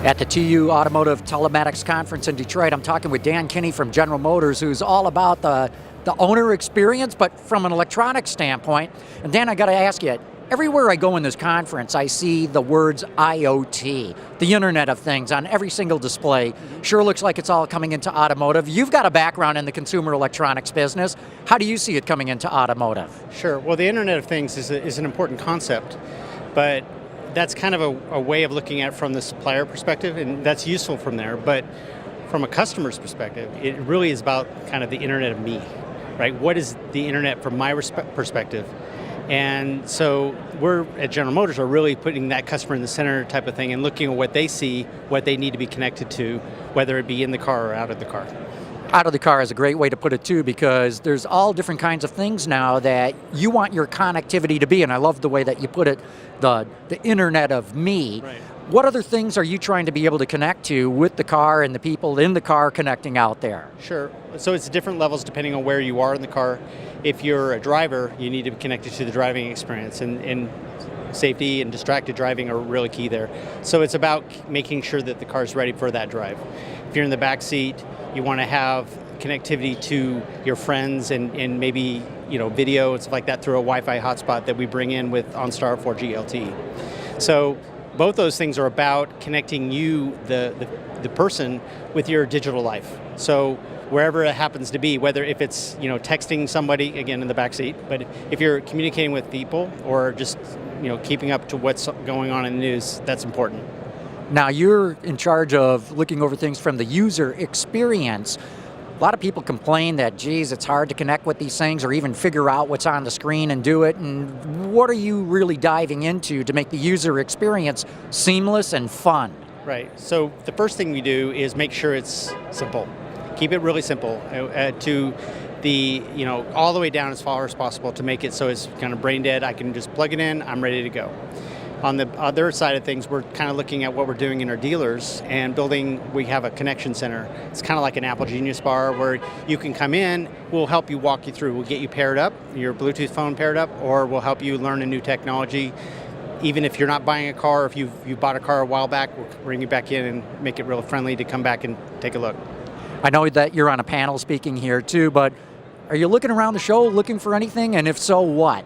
At the TU Automotive Telematics Conference in Detroit, I'm talking with Dan Kinney from General Motors, who's all about the owner experience, but from an electronic standpoint. And Dan, I got to ask you, everywhere I go in this conference, I see the words IoT, the Internet of Things, on every single display. Sure looks like it's all coming into automotive. You've got a background in the consumer electronics business. How do you see it coming into automotive? Sure. Well, the Internet of Things is an important concept, but that's kind of a way of looking at it from the supplier perspective, and that's useful from there. But from a customer's perspective, it really is about kind of the Internet of me, right? What is the Internet from my perspective? And so we're at General Motors are really putting that customer in the center type of thing and looking at what they see, what they need to be connected to, whether it be in the car or out of the car. Out of the car is a great way to put it too, because there's all different kinds of things now that you want your connectivity to be, and I love the way that you put it, the Internet of me. Right. What other things are you trying to be able to connect to with the car and the people in the car connecting out there? Sure. So it's different levels depending on where you are in the car. If you're a driver, you need to be connected to the driving experience, and safety and distracted driving are really key there. So it's about making sure that the car is ready for that drive. If you're in the back seat, you want to have connectivity to your friends and maybe video and stuff like that through a Wi-Fi hotspot that we bring in with OnStar 4G LTE. So both those things are about connecting you, the person, with your digital life. So wherever it happens to be, whether if it's texting somebody again in the back seat, but if you're communicating with people or just keeping up to what's going on in the news, that's important. Now you're in charge of looking over things from the user experience. A lot of people complain that, geez, it's hard to connect with these things or even figure out what's on the screen and do it. And what are you really diving into to make the user experience seamless and fun? Right. So the first thing we do is make sure it's simple. Keep it really simple to the, all the way down as far as possible to make it so it's kind of brain dead. I can just plug it in, I'm ready to go. On the other side of things, we're kind of looking at what we're doing in our dealers and we have a connection center. It's kind of like an Apple Genius Bar where you can come in, we'll help you walk you through. We'll get you paired up, your Bluetooth phone paired up, or we'll help you learn a new technology. Even if you're not buying a car, if you bought a car a while back, we'll bring you back in and make it real friendly to come back and take a look. I know that you're on a panel speaking here too, but are you looking around the show looking for anything? And if so, what?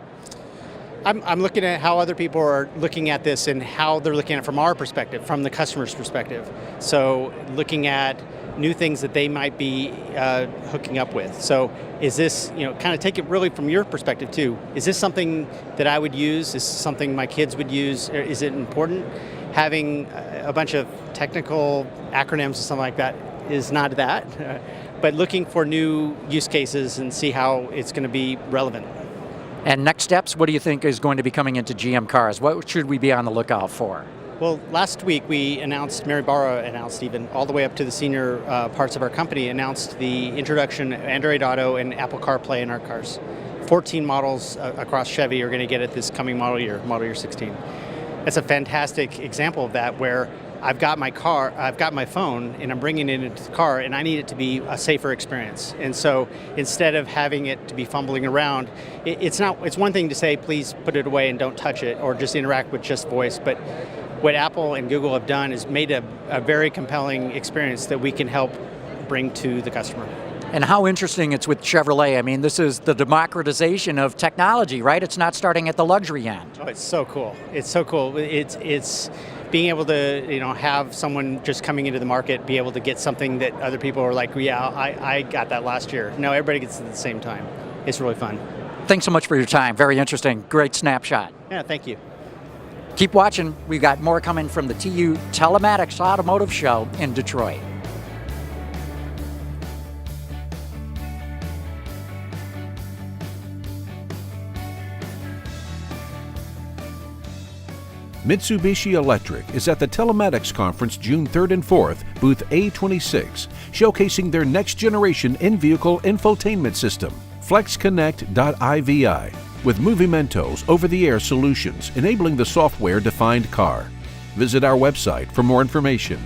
I'm looking at how other people are looking at this and how they're looking at it from our perspective, from the customer's perspective. So looking at new things that they might be hooking up with. So is this, kind of take it really from your perspective too. Is this something that I would use? Is this something my kids would use? Is it important? Having a bunch of technical acronyms or something like that is not that, but looking for new use cases and see how it's going to be relevant. And next steps, what do you think is going to be coming into GM cars? What should we be on the lookout for? Well, last week we announced, Mary Barra announced even, all the way up to the senior parts of our company, announced the introduction of Android Auto and Apple CarPlay in our cars. 14 models across Chevy are going to get it this coming model year 16. That's a fantastic example of that, where I've got my phone, and I'm bringing it into the car, and I need it to be a safer experience. And so instead of having it to be fumbling around, it's one thing to say, please put it away and don't touch it, or just interact with just voice. But what Apple and Google have done is made a very compelling experience that we can help bring to the customer. And how interesting it's with Chevrolet. I mean, this is the democratization of technology, right? It's not starting at the luxury end. Oh, it's so cool. It's so cool. It's being able to, have someone just coming into the market be able to get something that other people are like, yeah, I got that last year. No, everybody gets it at the same time. It's really fun. Thanks so much for your time. Very interesting. Great snapshot. Yeah, thank you. Keep watching. We've got more coming from the TU Telematics Automotive Show in Detroit. Mitsubishi Electric is at the Telematics Conference June 3rd and 4th, booth A26, showcasing their next-generation in-vehicle infotainment system, FlexConnect.ivi, with Movimento's over-the-air solutions enabling the software-defined car. Visit our website for more information.